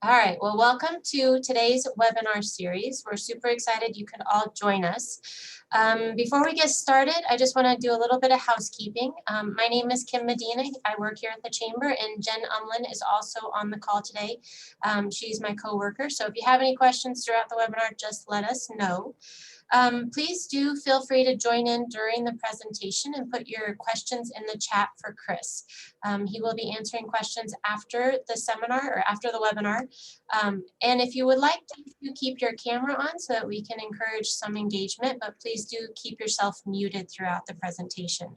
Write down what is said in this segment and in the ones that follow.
All right, well, welcome to today's webinar series. We're super excited you could all join us. Before we get started, I just want to do a little bit of housekeeping. My name is Kim Medina. I work here at the Chamber, and Jen Umlin is also on the call today. She's my co-worker, so if you have any questions throughout the webinar, just let us know. Please do feel free to join in during the presentation and put your questions in the chat for Chris. He will be answering questions after the seminar or after the webinar. And if you would like to keep your camera on so that we can encourage some engagement, but please do keep yourself muted throughout the presentation.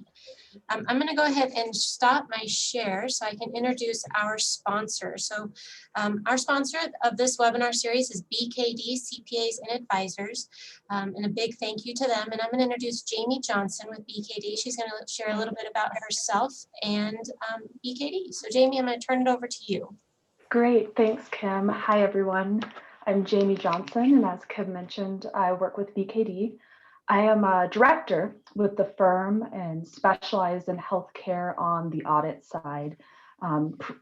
I'm going to go ahead and stop my share so I can introduce our sponsor. So our sponsor of this webinar series is BKD CPAs and Advisors, and a big thank you to them. And I'm going to introduce Jamie Johnson with BKD. She's going to share a little bit about herself and BKD. So Jamie, I'm going to turn it over to you. Great, thanks Kim. Hi everyone, I'm Jamie Johnson, and as Kim mentioned, I work with BKD. I am a director with the firm and specialize in healthcare on the audit side.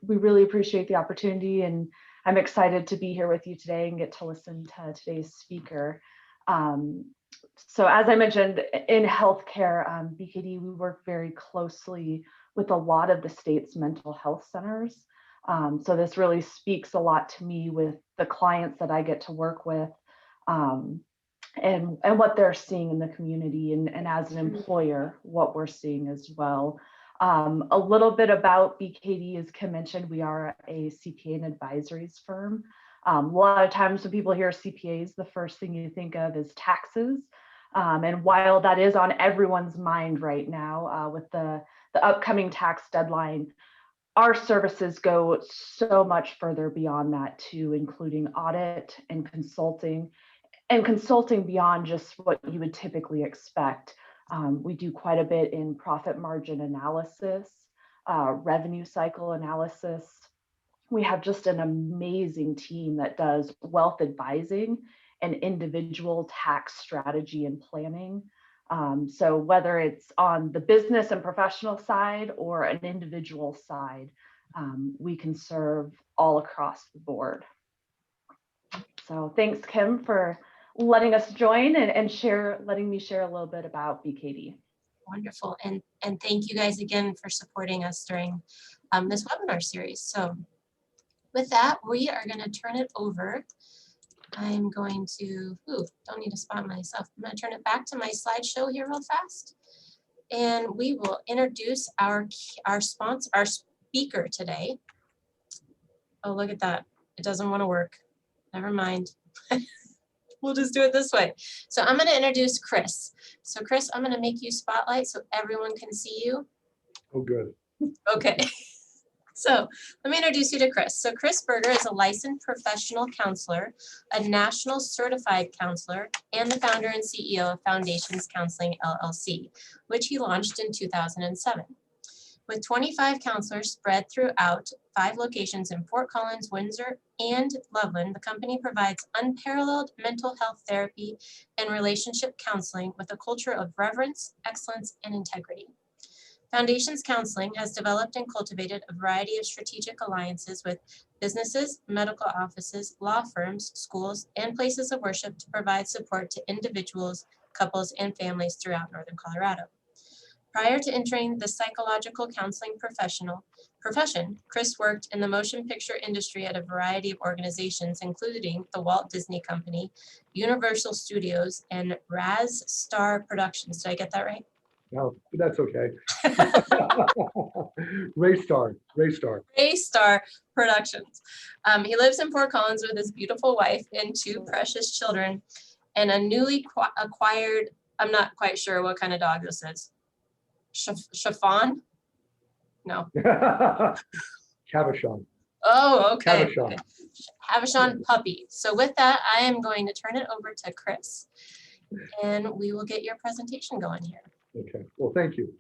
We really appreciate the opportunity, and I'm excited to be here with you today and get to listen to today's speaker. So as I mentioned, in healthcare, BKD, we work very closely with a lot of the state's mental health centers. So this really speaks a lot to me with the clients that I get to work with. And what they're seeing in the community, and as an employer, what we're seeing as well. A little bit about BKD, as Kim mentioned, we are a CPA and advisories firm. A lot of times when people hear CPAs, the first thing you think of is taxes. And while that is on everyone's mind right now with the upcoming tax deadline, our services go so much further beyond that too, including audit and consulting beyond just what you would typically expect. We do quite a bit in profit margin analysis, revenue cycle analysis. We have just an amazing team that does wealth advising and individual tax strategy and planning. So whether it's on the business and professional side or an individual side, we can serve all across the board. So thanks, Kim, for letting us join and letting me share a little bit about BKD. Wonderful, and thank you guys again for supporting us during this webinar series. So with that, we are going to turn it over. I'm going to, don't need to spot myself. I'm going to turn it back to my slideshow here real fast. And we will introduce our speaker today. Oh, look at that. It doesn't want to work. Never mind. We'll just do it this way. So I'm going to introduce Chris. So Chris, I'm going to make you spotlight so everyone can see you. Oh, good. Okay. So let me introduce you to Chris. So Chris Berger is a licensed professional counselor, a national certified counselor, and the founder and CEO of Foundations Counseling, LLC, which he launched in 2007. With 25 counselors spread throughout 5 locations in Fort Collins, Windsor, and Loveland, the company provides unparalleled mental health therapy and relationship counseling with a culture of reverence, excellence, and integrity. Foundations Counseling has developed and cultivated a variety of strategic alliances with businesses, medical offices, law firms, schools, and places of worship to provide support to individuals, couples, and families throughout Northern Colorado. Prior to entering the psychological counseling profession, Chris worked in the motion picture industry at a variety of organizations, including the Walt Disney Company, Universal Studios, and Raz Star Productions. Did I get that right? No, that's okay. Raystar Productions. He lives in Fort Collins with his beautiful wife and 2 precious children and a newly acquired, I'm not quite sure what kind of dog this is. Chiffon? No. Cavachon. Oh, okay. Cavachon. Okay. Havishon puppy. So with that, I am going to turn it over to Chris, and we will get your presentation going here. Okay, well, thank you.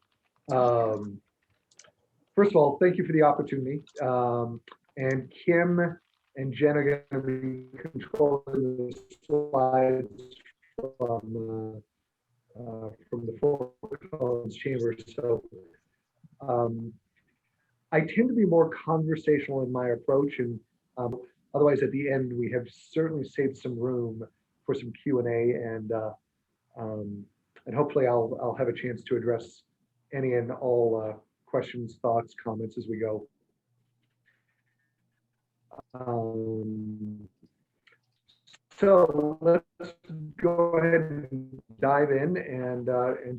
First of all, thank you for the opportunity. And Kim and Jen are going to be controlling the slides from the Fort Collins Chamber. So I tend to be more conversational in my approach, and Otherwise, at the end, we have certainly saved some room for some Q&A, and hopefully I'll have a chance to address any and all questions, thoughts, comments as we go. So let's go ahead and dive in and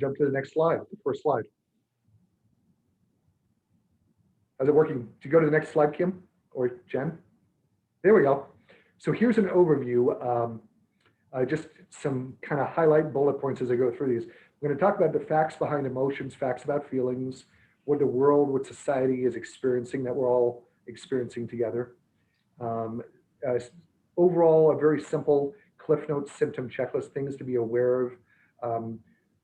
jump to the next slide, the first slide. Is it working? Do you go to the next slide, Kim or Jen? There we go. So here's an overview, just some kind of highlight bullet points as I go through these. We're going to talk about the facts behind emotions, facts about feelings, what the world, what society is experiencing that we're all experiencing together. Overall, a very simple Cliff Notes symptom checklist, things to be aware of.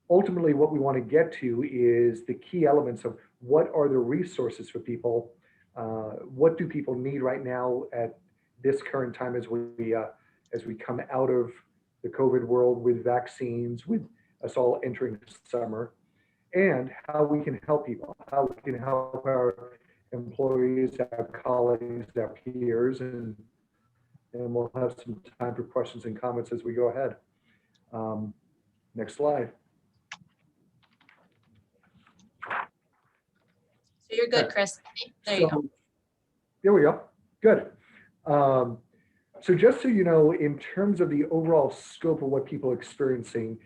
Ultimately, what we want to get to is the key elements of what are the resources for people, what do people need right now at this current time as we come out of the COVID world with vaccines, with us all entering summer, and how we can help people, how we can help our employees, our colleagues, our peers, and we'll have some time for questions and comments as we go ahead. Next slide. So you're good, Chris. There you go. There we go. Good. So just so you know, in terms of the overall scope of what people are experiencing,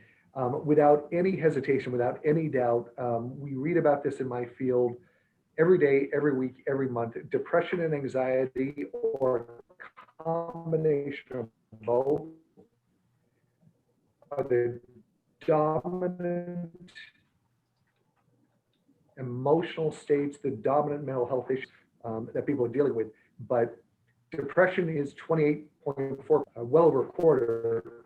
without any hesitation, without any doubt, we read about this in my field every day, every week, every month. Depression and anxiety, or a combination of both, are the dominant emotional states, the dominant mental health issues that people are dealing with. But depression is 28.4, well over a quarter.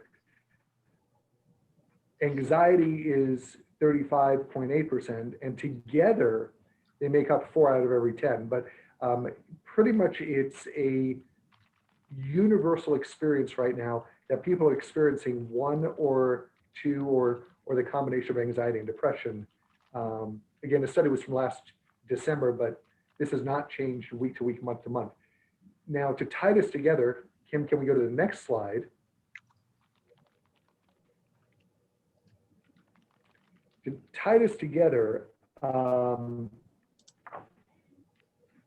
Anxiety is 35.8%, and together they make up 4 out of every 10. But pretty much it's a universal experience right now that people are experiencing one or two or the combination of anxiety and depression. Again, the study was from last December, but this has not changed week to week, month to month. Now, to tie this together, Kim, can we go to the next slide? To tie this together, the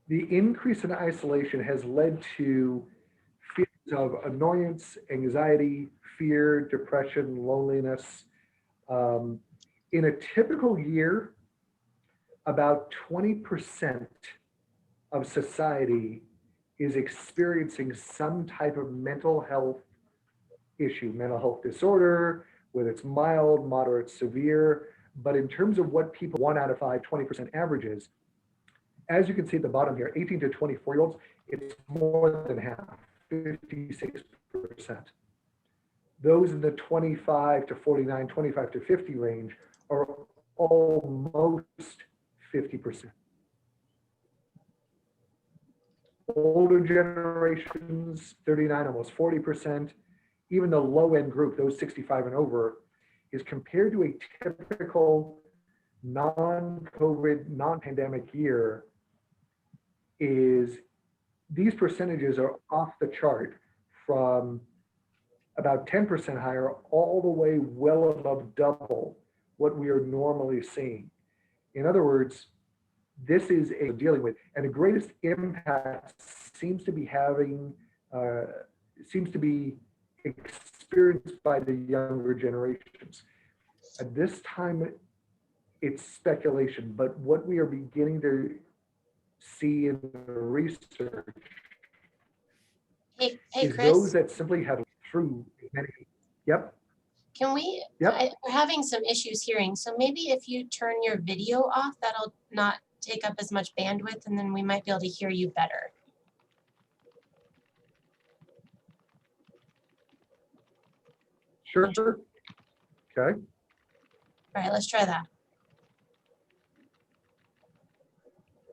increase in isolation has led to feelings of annoyance, anxiety, fear, depression, loneliness. In a typical year, about 20% of society is experiencing some type of mental health issue, mental health disorder, whether it's mild, moderate, severe. But in terms of what people, 1 out of 5, 20% averages, as you can see at the bottom here, 18 to 24-year-olds, it's more than half, 56%. Those in the 25 to 49, 25 to 50 range are almost 50%. Older generations, 39, almost 40%. Even the low end group, those 65 and over, is compared to a typical non-COVID, non-pandemic year, is these percentages are off the chart from about 10% higher all the way well above double what we are normally seeing. In other words, this is dealing with, and the greatest impact seems to be experienced by the younger generations. At this time, it's speculation, but what we are beginning to see in the research Hey, is Chris. those that simply have through many. Yep. Can we, we're having some issues hearing. So maybe if you turn your video off, that'll not take up as much bandwidth, and then we might be able to hear you better. Sure. Okay. All right, let's try that.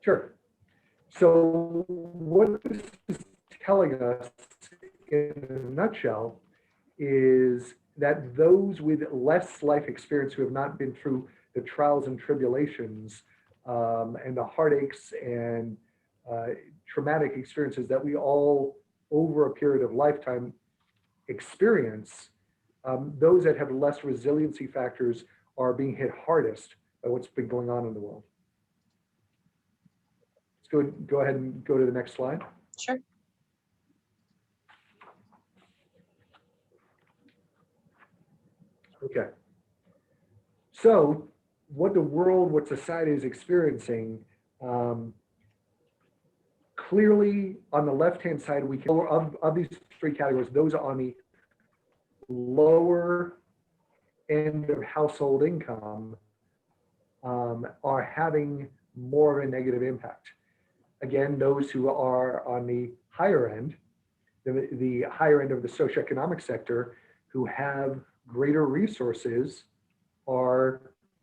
Sure. So what this is telling us in a nutshell is that those with less life experience, who have not been through the trials and tribulations and the heartaches and traumatic experiences that we all over a period of lifetime experience, those that have less resiliency factors are being hit hardest by what's been going on in the world. Let's go ahead and go to the next slide. Sure. Okay. So what the world, what society is experiencing, clearly on the left-hand side, we can, of these three categories, those on the lower end of household income are having more of a negative impact. Again, those who are on the higher end, the higher end of the socioeconomic sector, who have greater resources, are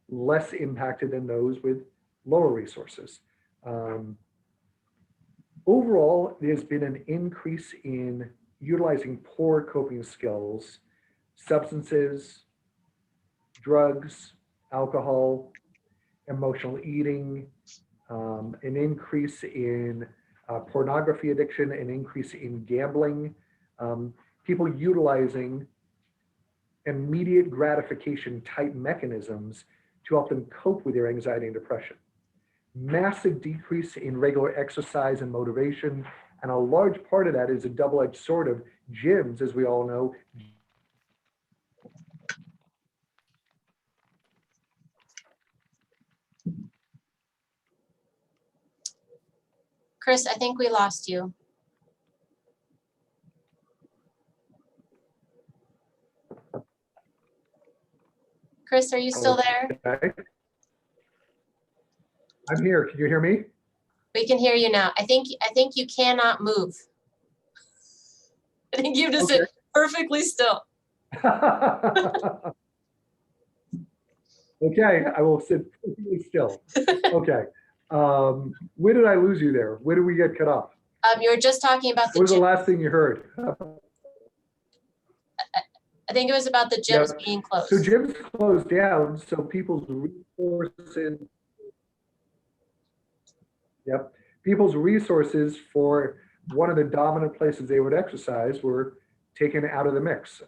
less impacted than those with lower resources. Overall, there's been an increase in utilizing poor coping skills, substances, drugs, alcohol, emotional eating, an increase in pornography addiction, an increase in gambling, people utilizing immediate gratification type mechanisms to help them cope with their anxiety and depression. Massive decrease in regular exercise and motivation, and a large part of that is a double-edged sword of gyms, as we all know. Chris, I think we lost you. Chris, are you still there? Okay. I'm here. Can you hear me? We can hear you now. I think you cannot move. I think you just sit perfectly still. Okay, I will sit perfectly still. Okay. Where did I lose you there? Where did we get cut off? You were just talking about the What was the gym. last thing you heard? I think it was about the gyms being closed. So gyms closed down, so people's resources, people's resources for one of the dominant places they would exercise were taken out of the mix.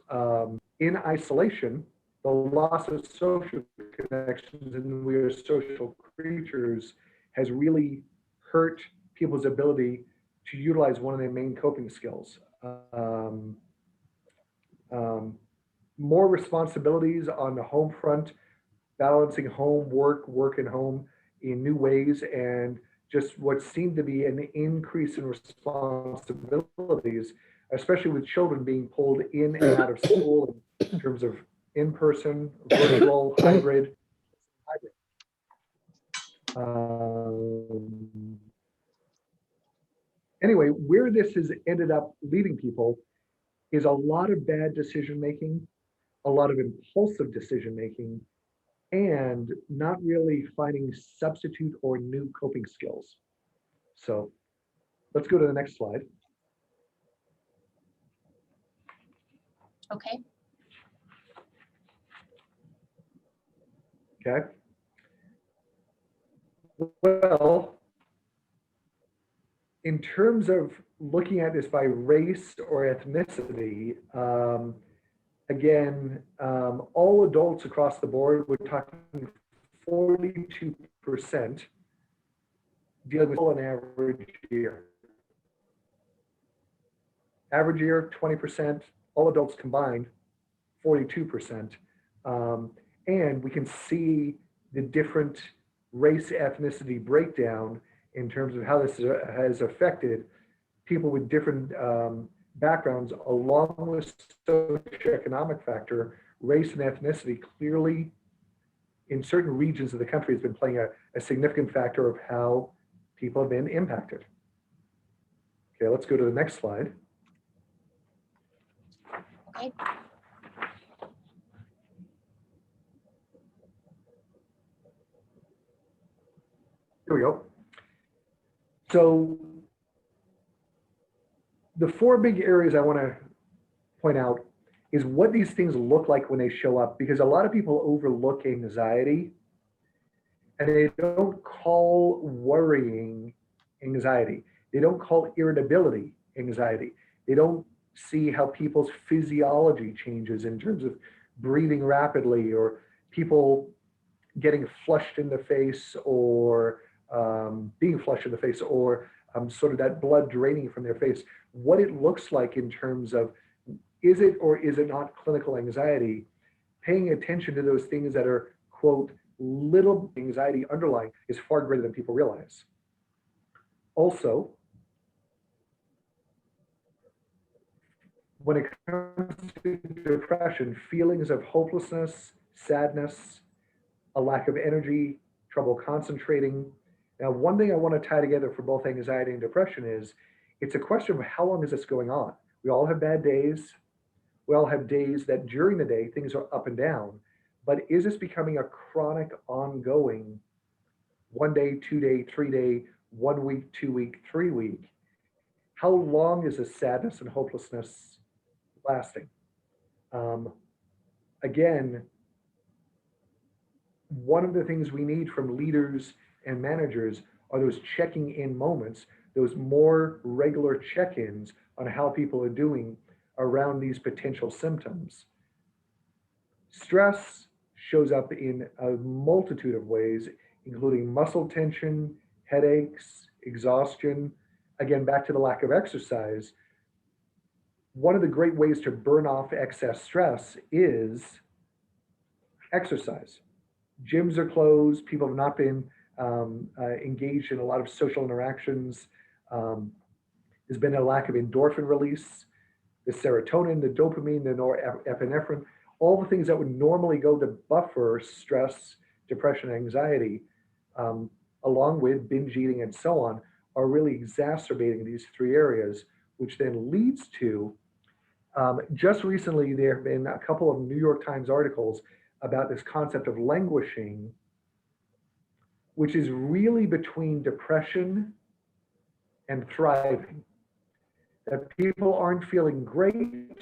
In isolation, the loss of social connections, and we are social creatures, has really hurt people's ability to utilize one of their main coping skills. More responsibilities on the home front, balancing home, work and home in new ways, and just what seemed to be an increase in responsibilities, especially with children being pulled in and out of school in terms of in-person, virtual, hybrid. Anyway, where this has ended up leading people is a lot of bad decision-making, a lot of impulsive decision-making, and not really finding substitute or new coping skills. So let's go to the next slide. Okay. Okay. Well, in terms of looking at this by race or ethnicity, again, all adults across the board, we're talking 42% dealing with an average year. Average year, 20%, all adults combined, 42%. And we can see the different race ethnicity breakdown in terms of how this has affected people with different backgrounds, along with socioeconomic factor. Race and ethnicity clearly in certain regions of the country has been playing a significant factor of how people have been impacted. Okay, let's go to the next slide. Okay. Here we go. So the four big areas I want to point out is what these things look like when they show up, because a lot of people overlook anxiety and they don't call worrying anxiety. They don't call irritability anxiety. They don't see how people's physiology changes in terms of breathing rapidly, or people getting flushed in the face, or being flushed in the face, or sort of that blood draining from their face. What it looks like in terms of, is it or is it not clinical anxiety? Paying attention to those things that are, quote, little anxiety underlying is far greater than people realize. Also, when it comes to depression, feelings of hopelessness, sadness, a lack of energy, trouble concentrating. Now, one thing I want to tie together for both anxiety and depression is it's a question of how long is this going on? We all have bad days. We all have days that during the day things are up and down, but is this becoming a chronic, ongoing 1 day, 2 day, 3 day, 1 week, 2 week, 3 week? How long is this sadness and hopelessness lasting? Again, one of the things we need from leaders and managers are those checking in moments, those more regular check-ins on how people are doing around these potential symptoms. Stress shows up in a multitude of ways, including muscle tension, headaches, exhaustion. Again, back to the lack of exercise. One of the great ways to burn off excess stress is exercise. Gyms are closed. People have not been engaged in a lot of social interactions. There's been a lack of endorphin release, the serotonin, the dopamine, the norepinephrine, all the things that would normally go to buffer stress, depression, anxiety, along with binge eating and so on, are really exacerbating these three areas, which then leads to, just recently, there have been a couple of New York Times articles about this concept of languishing, which is really between depression and thriving. That people aren't feeling great,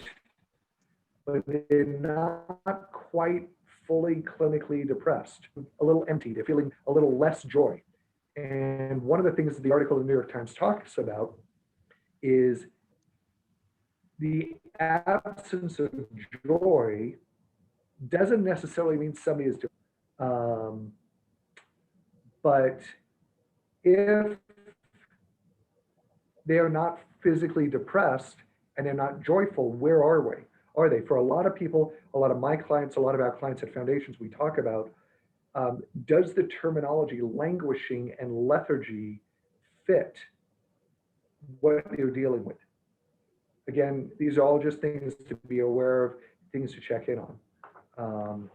but they're not quite fully clinically depressed, a little empty, they're feeling a little less joy. And one of the things that the article in the New York Times talks about is the absence of joy doesn't necessarily mean somebody is depressed. But if they are not physically depressed and they're not joyful, where are they? For a lot of people, a lot of my clients, a lot of our clients at foundations, we talk about, does the terminology languishing and lethargy fit what you're dealing with? Again, these are all just things to be aware of, things to check in on.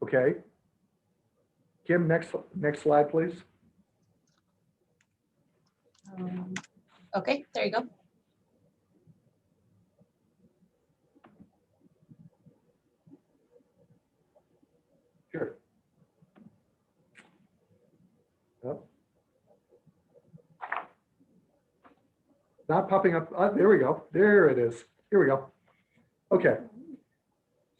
Okay. Kim, next slide, please. Okay, there you go. Sure. Oh. Not popping up. There we go. There it is. Here we go. Okay.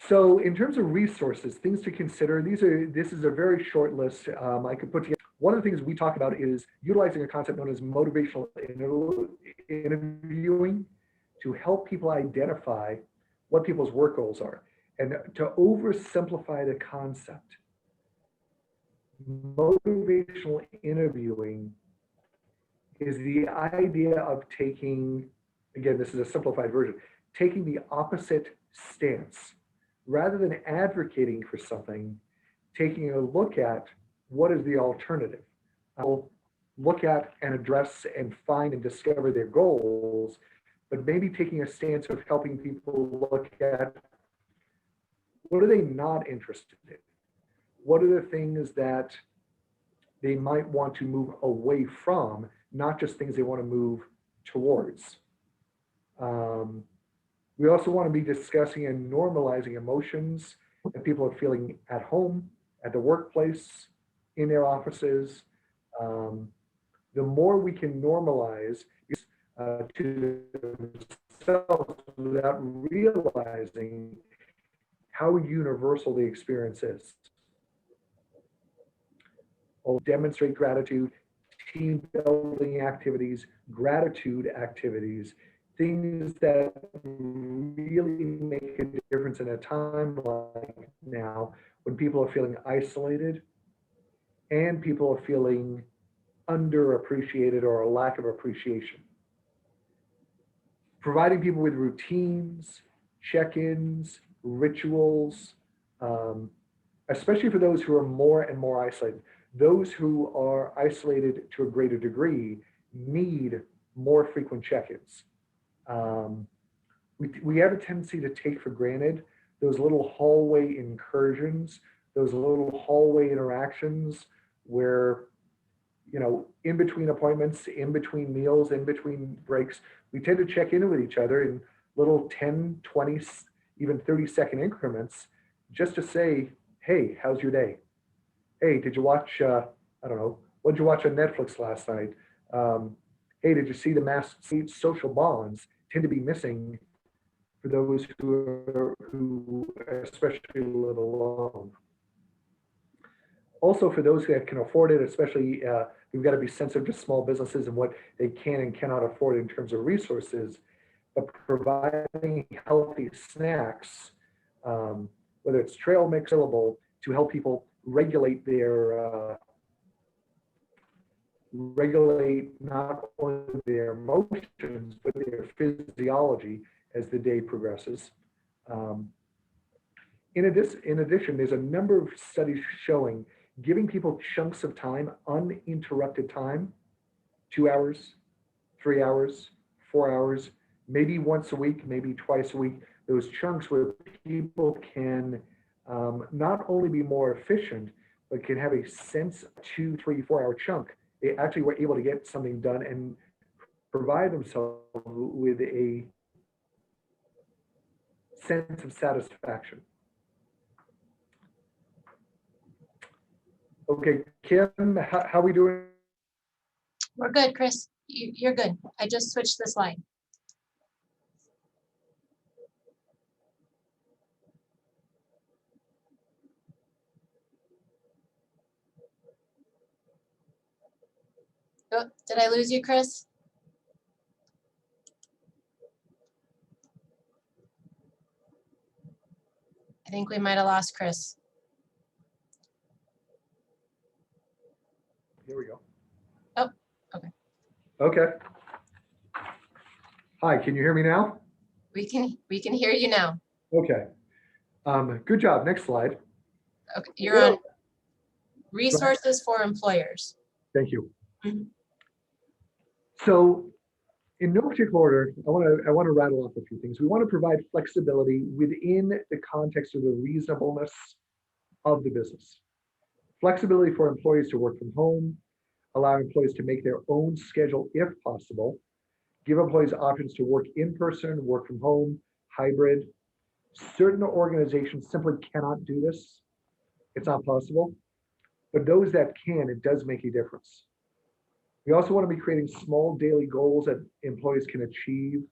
So in terms of resources, things to consider, this is a very short list. I could put together. One of the things we talk about is utilizing a concept known as motivational interviewing to help people identify what people's work goals are. And to oversimplify the concept, motivational interviewing is the idea of taking, again, this is a simplified version, taking the opposite stance. Rather than advocating for something, taking a look at what is the alternative. I'll look at and address and find and discover their goals, but maybe taking a stance of helping people look at what are they not interested in? What are the things that they might want to move away from, not just things they want to move towards. We also want to be discussing and normalizing emotions that people are feeling at home, at the workplace, in their offices. The more we can normalize to themselves without realizing how universal the experience is. Or demonstrate gratitude, team building activities, gratitude activities, things that really make a difference in a time like now when people are feeling isolated and people are feeling underappreciated or a lack of appreciation. Providing people with routines, check-ins, rituals, especially for those who are more and more isolated. Those who are isolated to a greater degree need more frequent check-ins. We have a tendency to take for granted those little hallway incursions, those little hallway interactions where, you know, in between appointments, in between meals, in between breaks, we tend to check in with each other in little 10, 20, even 30-second increments just to say, hey, how's your day? Hey, did you watch, I don't know, what did you watch on Netflix last night? Hey, did you see the mass social bonds tend to be missing for those who especially live alone. Also, for those that can afford it, especially, we've got to be sensitive to small businesses and what they can and cannot afford in terms of resources, but providing healthy snacks, whether it's trail mix available to help people regulate their regulate not only their emotions but their physiology as the day progresses. In addition, there's a number of studies showing giving people chunks of time, uninterrupted time, 2 hours, 3 hours, 4 hours, maybe once a week, maybe twice a week, those chunks where people can not only be more efficient, but can have a sense of 2, 3, 4 hour chunk. They actually were able to get something done and provide themselves with a sense of satisfaction. Okay, Kim, how are we doing? We're good, Chris. You're good. I just switched the slide. Oh, did I lose you, Chris? I think we might have lost Chris. Here we go. Oh, okay. Okay. Hi, can you hear me now? We can hear you now. Okay. Good job. Next slide. Okay, you're on resources for employers. Thank you. Mhm. So, in no particular order, I want to rattle off a few things. We want to provide flexibility within the context of the reasonableness of the business. Flexibility for employees to work from home, allow employees to make their own schedule if possible, give employees options to work in person, work from home, hybrid. Certain organizations simply cannot do this. It's not possible. But those that can, it does make a difference. We also want to be creating small daily goals that employees can achieve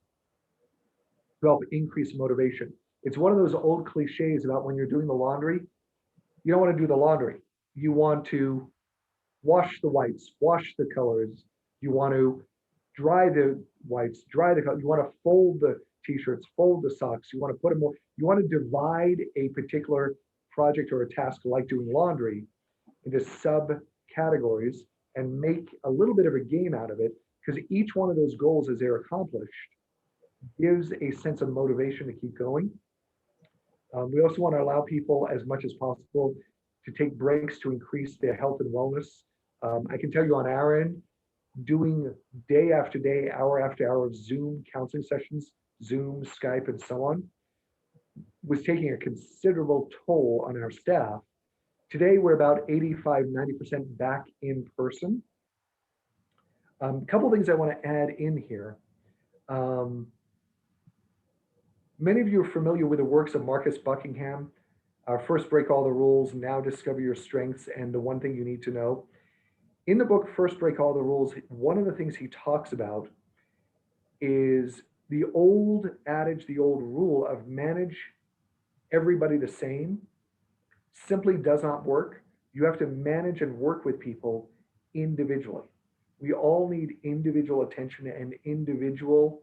to help increase motivation. It's one of those old cliches about when you're doing the laundry, you don't want to do the laundry. You want to wash the whites, wash the colors. You want to dry the whites, dry the colors. You want to fold the t-shirts, fold the socks. You want to put them more. You want to divide a particular project or a task like doing laundry into subcategories and make a little bit of a game out of it, because each one of those goals, as they're accomplished, gives a sense of motivation to keep going. We also want to allow people as much as possible to take breaks to increase their health and wellness. I can tell you on our end, doing day after day, hour after hour of Zoom counseling sessions, Zoom, Skype, and so on, was taking a considerable toll on our staff. Today, we're about 85, 90% back in person. A couple of things I want to add in here. Many of you are familiar with the works of Marcus Buckingham, First Break All the Rules, Now Discover Your Strengths, and The One Thing You Need to Know. In the book, First Break All the Rules, one of the things he talks about is the old adage, the old rule of manage everybody the same simply does not work. You have to manage and work with people individually. We all need individual attention and individual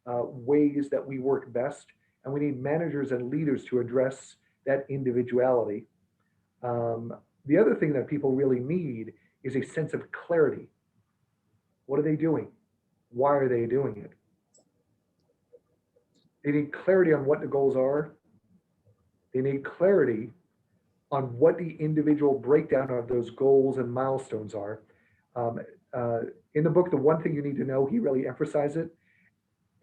ways that we work best. And we need managers and leaders to address that individuality. The other thing that people really need is a sense of clarity. What are they doing? Why are they doing it? They need clarity on what the goals are. They need clarity on what the individual breakdown of those goals and milestones are. In the book, The One Thing You Need to Know, he really emphasized it.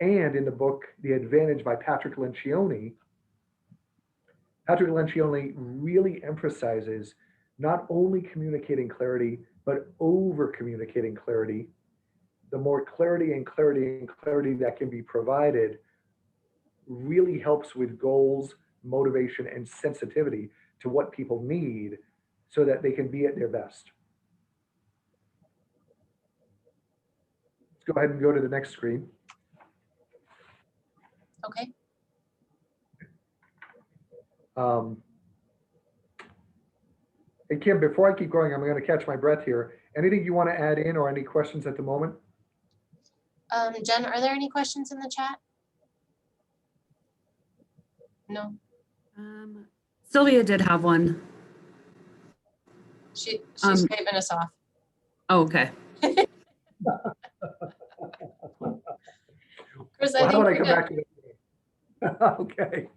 And in the book, The Advantage by Patrick Lencioni really emphasizes not only communicating clarity, but over communicating clarity. The more clarity that can be provided really helps with goals, motivation, and sensitivity to what people need so that they can be at their best. Let's go ahead and go to the next screen. Okay. Hey, Kim, before I keep going, I'm going to catch my breath here. Anything you want to add in or any questions at the moment? Jen, are there any questions in the chat? No, Sylvia did have one. she's waving us off. Oh, okay. Chris, Well, I how think about I you're come good. back to that? Okay.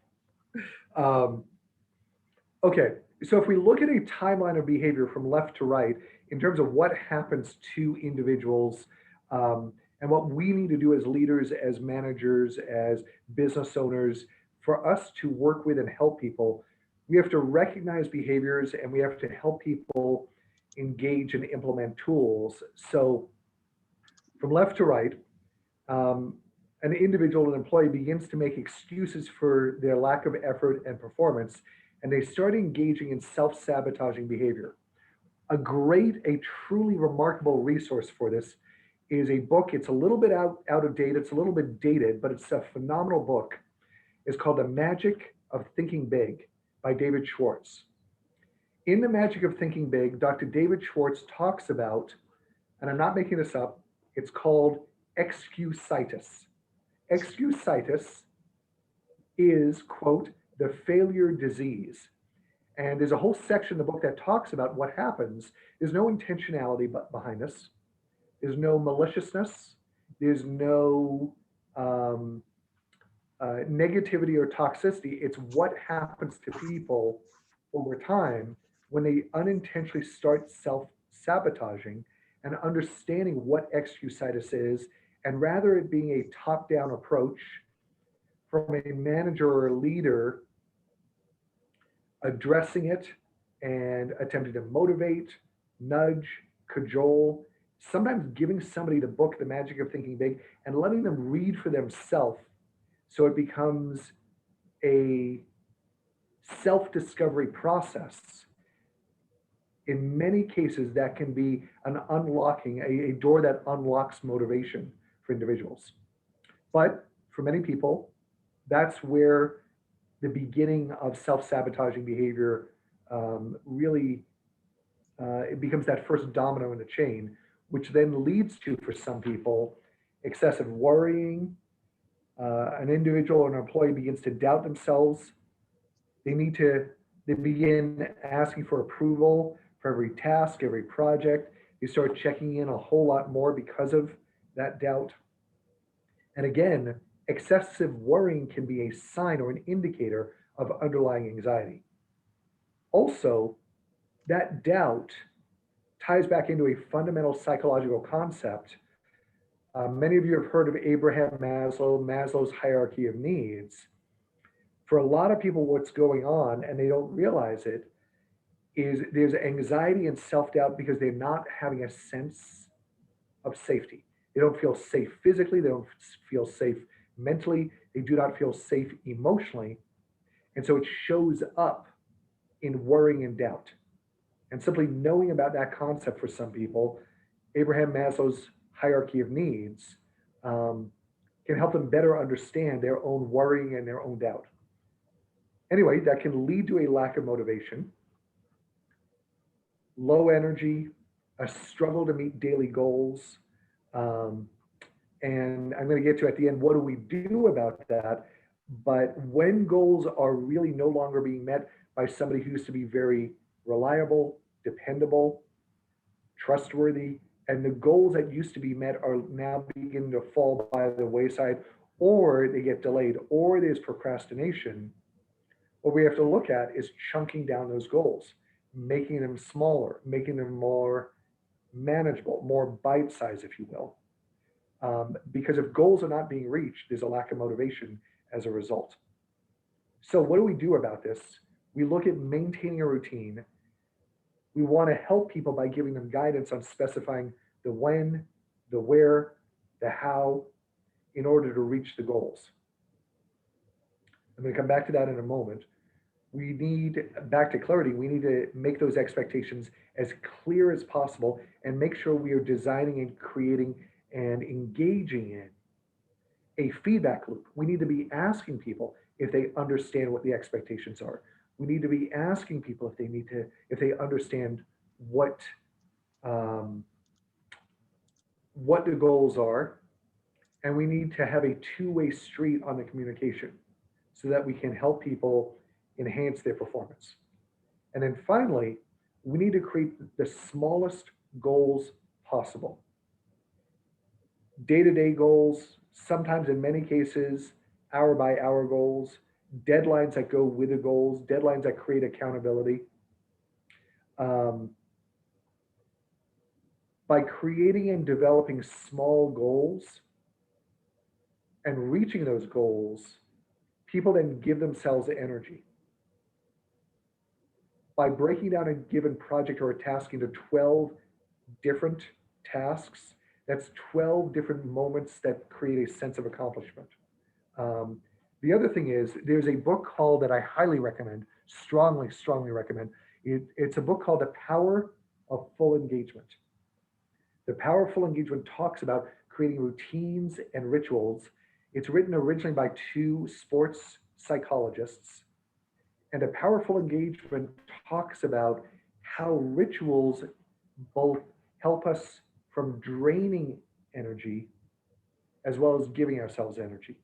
Okay, so if we look at a timeline of behavior from left to right in terms of what happens to individuals and what we need to do as leaders, as managers, as business owners, for us to work with and help people, we have to recognize behaviors and we have to help people engage and implement tools. So from left to right, an individual, an employee begins to make excuses for their lack of effort and performance, and they start engaging in self-sabotaging behavior. A truly remarkable resource for this is a book. It's a little bit out of date. It's a little bit dated, but it's a phenomenal book. It's called The Magic of Thinking Big by David Schwartz. In The Magic of Thinking Big, Dr. David Schwartz talks about, and I'm not making this up, it's called excusitis. Excusitis is, quote, the failure disease. And there's a whole section in the book that talks about what happens. There's no intentionality behind this. There's no maliciousness. There's no negativity or toxicity. It's what happens to people over time when they unintentionally start self-sabotaging and understanding what excusitis is, and rather it being a top-down approach from a manager or a leader addressing it and attempting to motivate, nudge, cajole, sometimes giving somebody the book, The Magic of Thinking Big, and letting them read for themselves so it becomes a self-discovery process. In many cases, that can be an unlocking, a door that unlocks motivation for individuals. But for many people, that's where the beginning of self-sabotaging behavior it becomes that first domino in the chain, which then leads to, for some people, excessive worrying. An individual or an employee begins to doubt themselves. They begin asking for approval for every task, every project. They start checking in a whole lot more because of that doubt. And again, excessive worrying can be a sign or an indicator of underlying anxiety. Also, that doubt ties back into a fundamental psychological concept. Many of you have heard of Abraham Maslow, Maslow's hierarchy of needs. For a lot of people, what's going on, and they don't realize it, is there's anxiety and self-doubt because they're not having a sense of safety. They don't feel safe physically, they don't feel safe mentally, they do not feel safe emotionally. And so it shows up in worrying and doubt. And simply knowing about that concept for some people, Abraham Maslow's hierarchy of needs, can help them better understand their own worrying and their own doubt. Anyway, that can lead to a lack of motivation, low energy, a struggle to meet daily goals, And I'm going to get to at the end, what do we do about that? But when goals are really no longer being met by somebody who used to be very reliable, dependable, trustworthy, and the goals that used to be met are now beginning to fall by the wayside, or they get delayed, or there's procrastination, what we have to look at is chunking down those goals, making them smaller, making them more manageable, more bite-sized, if you will. Because if goals are not being reached, there's a lack of motivation as a result. So what do we do about this? We look at maintaining a routine. We want to help people by giving them guidance on specifying the when, the where, the how, in order to reach the goals. I'm going to come back to that in a moment. We need, back to clarity, we need to make those expectations as clear as possible and make sure we are designing and creating and engaging in a feedback loop. We need to be asking people if they understand what the expectations are. We need to be asking people if they understand what the goals are. And we need to have a two-way street on the communication so that we can help people enhance their performance. And then finally, we need to create the smallest goals possible. Day-to-day goals, sometimes in many cases, hour-by-hour goals, deadlines that go with the goals, deadlines that create accountability. By creating and developing small goals and reaching those goals, people then give themselves energy. By breaking down a given project or a task into 12 different tasks, that's 12 different moments that create a sense of accomplishment. The other thing is, there's a book called that I highly recommend, strongly recommend. It's a book called The Power of Full Engagement. The Power of Full Engagement talks about creating routines and rituals. It's written originally by two sports psychologists. And A Powerful Engagement talks about how rituals both help us from draining energy as well as giving ourselves energy.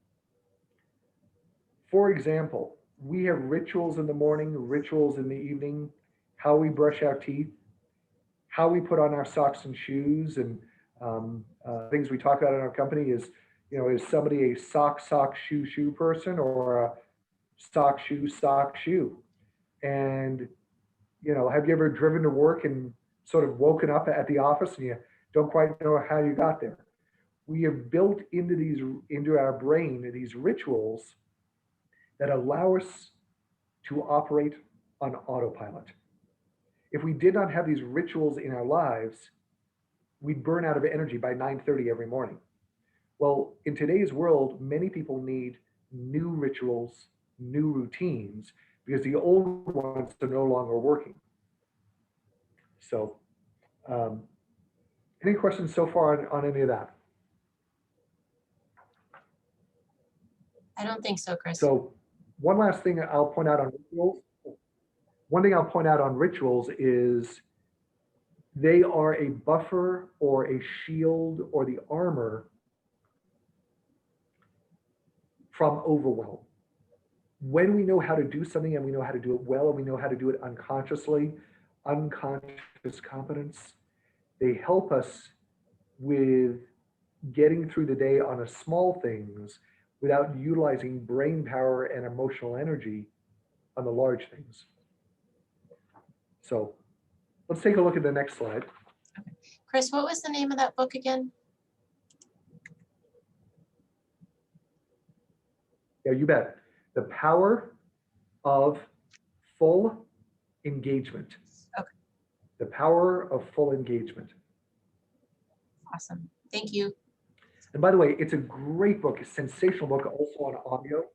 For example, we have rituals in the morning, rituals in the evening, how we brush our teeth, how we put on our socks and shoes, and things we talk about in our company is, is somebody a sock, shoe person, or a sock, shoe? And, have you ever driven to work and sort of woken up at the office and you don't quite know how you got there? We have built into our brain these rituals that allow us to operate on autopilot. If we did not have these rituals in our lives, we'd burn out of energy by 9:30 every morning. Well, in today's world, many people need new rituals, new routines, because the old ones are no longer working. So, any questions so far on any of that? I don't think so, Chris. So, one last thing I'll point out on rituals. One thing I'll point out on rituals is they are a buffer or a shield or the armor from overwhelm. When we know how to do something and we know how to do it well and we know how to do it unconsciously, unconscious competence, they help us with getting through the day on the small things without utilizing brain power and emotional energy on the large things. So let's take a look at the next slide. Okay. Chris, what was the name of that book again? Yeah, you bet. The Power of Full Engagement. Okay. The Power of Full Engagement. Awesome. Thank you. And by the way, it's a great book, a sensational book, also on audio.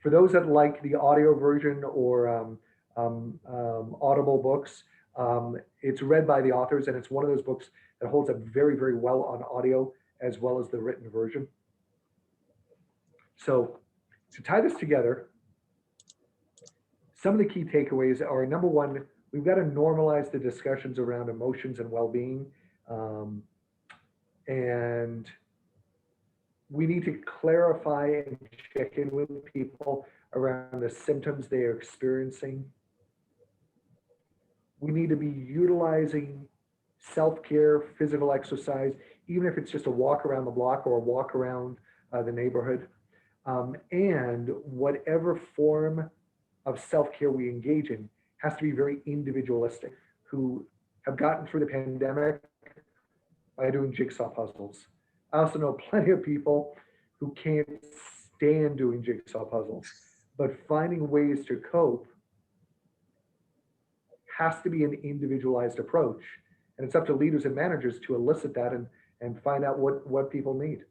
For those that like the audio version or Audible books, it's read by the authors, and it's one of those books that holds up very, very well on audio as well as the written version. So to tie this together, some of the key takeaways are, number one, we've got to normalize the discussions around emotions and well-being. And we need to clarify and check in with people around the symptoms they are experiencing. We need to be utilizing self-care, physical exercise, even if it's just a walk around the block or a walk around the neighborhood. And whatever form of self-care we engage in has to be very individualistic, who have gotten through the pandemic by doing jigsaw puzzles. I also know plenty of people who can't stand doing jigsaw puzzles, but finding ways to cope has to be an individualized approach. And it's up to leaders and managers to elicit that and find out what people need.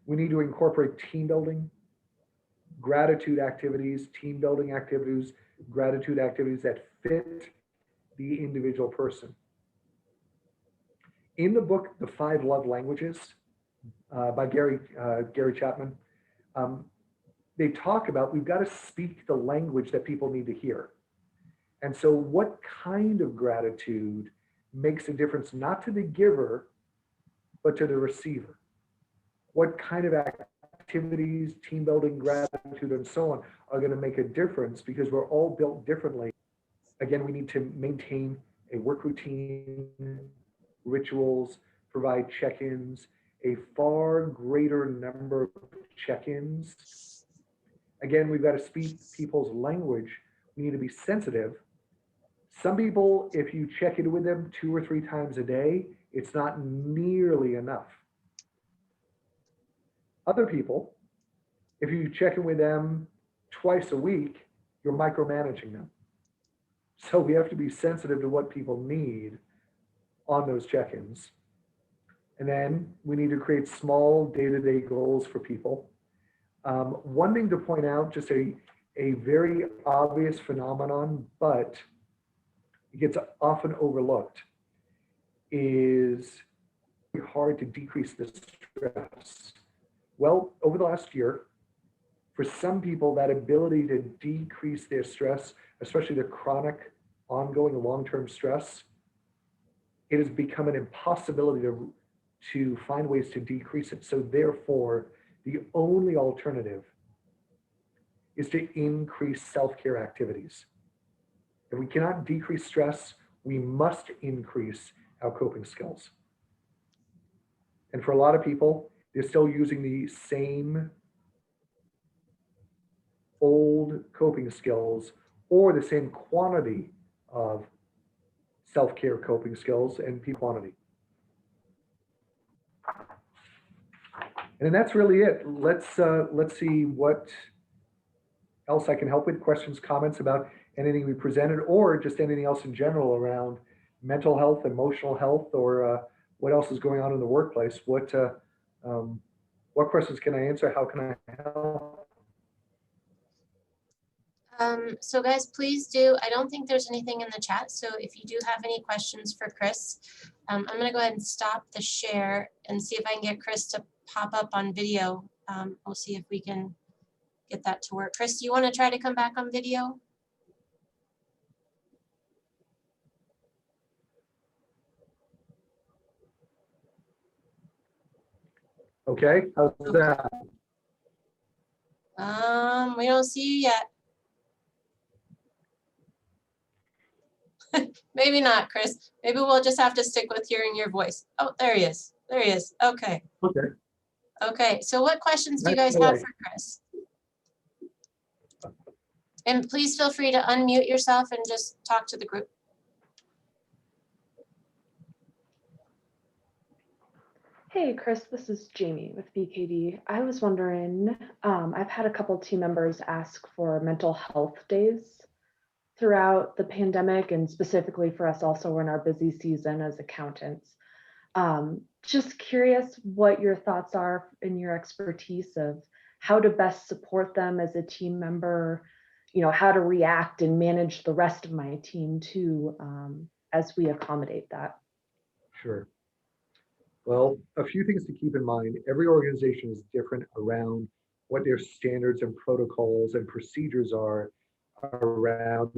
We need to incorporate team building, gratitude activities, team building activities, gratitude activities that fit the individual person. In the book, The 5 Love Languages by Gary Chapman, they talk about we've got to speak the language that people need to hear. And so what kind of gratitude makes a difference, not to the giver, but to the receiver? What kind of activities, team building, gratitude, and so on are going to make a difference, because we're all built differently. Again, we need to maintain a work routine, rituals, provide check-ins, a far greater number of check-ins. Again, we've got to speak people's language. We need to be sensitive. Some people, if you check in with them 2 or 3 times a day, it's not nearly enough. Other people, if you check in with them twice a week, you're micromanaging them. So we have to be sensitive to what people need on those check-ins. And then we need to create small day-to-day goals for people. One thing to point out, just a very obvious phenomenon, but it gets often overlooked, is hard to decrease the stress. Well, over the last year, for some people, that ability to decrease their stress, especially the chronic, ongoing, long-term stress, it has become an impossibility to find ways to decrease it. So therefore, the only alternative is to increase self-care activities. If we cannot decrease stress, we must increase our coping skills. And for a lot of people, they're still using the same old coping skills or the same quantity of self-care coping skills and quantity. And that's really it. Let's see what else I can help with. Questions, comments about anything we presented, or just anything else in general around mental health, emotional health, or what else is going on in the workplace. What questions can I answer? How can I help? So guys, please do. I don't think there's anything in the chat. So if you do have any questions for Chris, I'm going to go ahead and stop the share and see if I can get Chris to pop up on video. We'll see if we can get that to work. Chris, do you want to try to come back on video? Okay, how's that? We don't see you yet. Maybe not, Chris. Maybe we'll just have to stick with hearing your voice. Oh, there he is. There he is. Okay. Okay. Okay. So what questions do you guys have for Chris? And please feel free to unmute yourself and just talk to the group. Hey, Chris, this is Jamie with BKD. I was wondering, I've had a couple team members ask for mental health days throughout the pandemic, and specifically for us also in our busy season as accountants. Just curious what your thoughts are in your expertise of how to best support them as a team member, you know, how to react and manage the rest of my team too, as we accommodate that. Sure. Well, a few things to keep in mind. Every organization is different around what their standards and protocols and procedures are around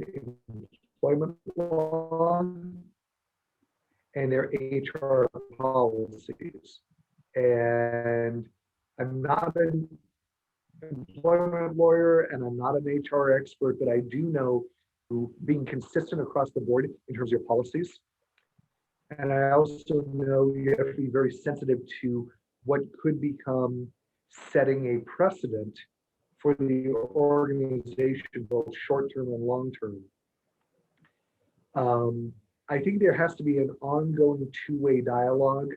employment law and their HR policies. And I'm not an employment lawyer and I'm not an HR expert, but I do know being consistent across the board in terms of your policies. And I also know you have to be very sensitive to what could become setting a precedent for the organization, both short-term and long-term. I think there has to be an ongoing two-way dialogue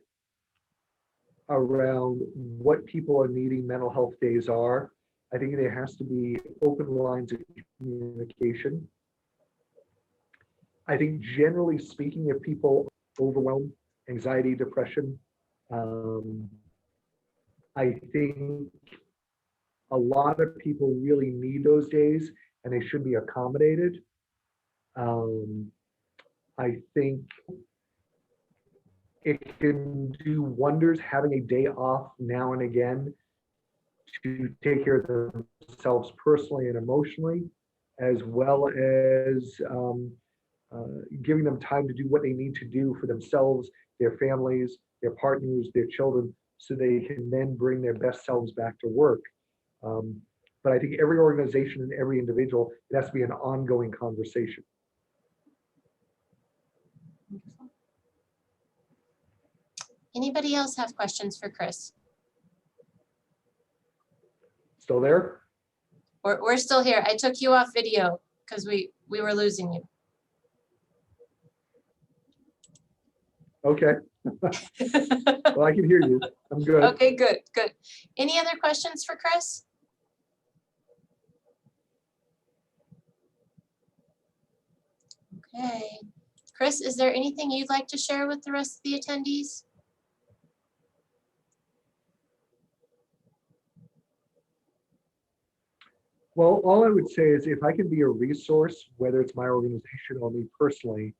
around what people are needing mental health days are. I think there has to be open lines of communication. I think generally speaking, if people are overwhelmed, anxiety, depression, I think a lot of people really need those days and they should be accommodated. I think it can do wonders having a day off now and again to take care of themselves personally and emotionally, as well as giving them time to do what they need to do for themselves, their families, their partners, their children, so they can then bring their best selves back to work. But I think every organization and every individual, it has to be an ongoing conversation. Wonderful. Anybody else have questions for Chris? Still there? We're still here. I took you off video because we were losing you. Okay. Well, I can hear you. I'm good. Okay, good, good. Any other questions for Chris? Okay. Chris, is there anything you'd like to share with the rest of the attendees? Well, all I would say is if I can be a resource, whether it's my organization or me personally,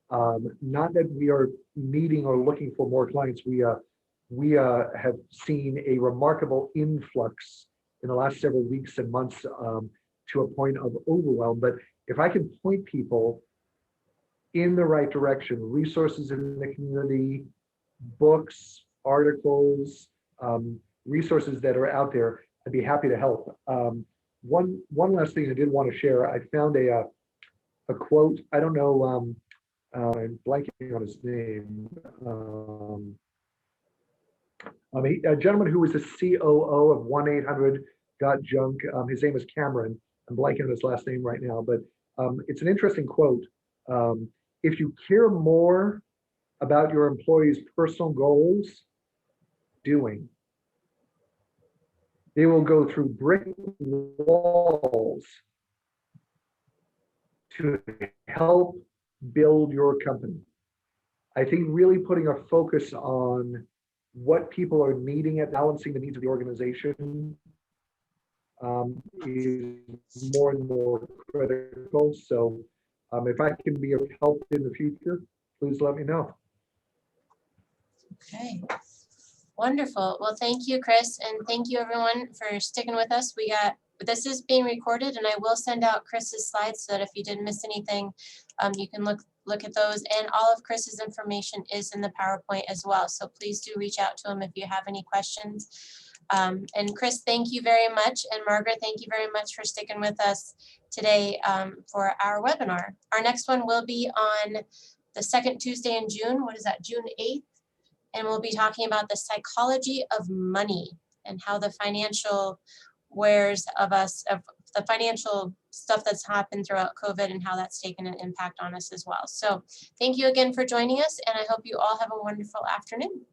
not that we are needing or looking for more clients. We have seen a remarkable influx in the last several weeks and months to a point of overwhelm. But if I can point people in the right direction, resources in the community, books, articles, resources that are out there, I'd be happy to help. One last thing I did want to share. I found a quote. I don't know. I'm blanking on his name. A gentleman who was the COO of 1-800-GOT-JUNK. His name is Cameron. I'm blanking on his last name right now, but it's an interesting quote. If you care more about your employees' personal goals, they will go through brick walls to help build your company. I think really putting a focus on what people are needing at balancing the needs of the organization is more and more critical. So if I can be of help in the future, please let me know. Okay. Wonderful. Well, thank you, Chris, and thank you everyone for sticking with us. This is being recorded, and I will send out Chris's slides so that if you did miss anything, you can look at those. And all of Chris's information is in the PowerPoint as well. So please do reach out to him if you have any questions. And Chris, thank you very much. And Margaret, thank you very much for sticking with us today for our webinar. Our next one will be on the second Tuesday in June. What is that, June 8th? And we'll be talking about the psychology of money and how the financial wares of the financial stuff that's happened throughout COVID and how that's taken an impact on us as well. So thank you again for joining us, and I hope you all have a wonderful afternoon.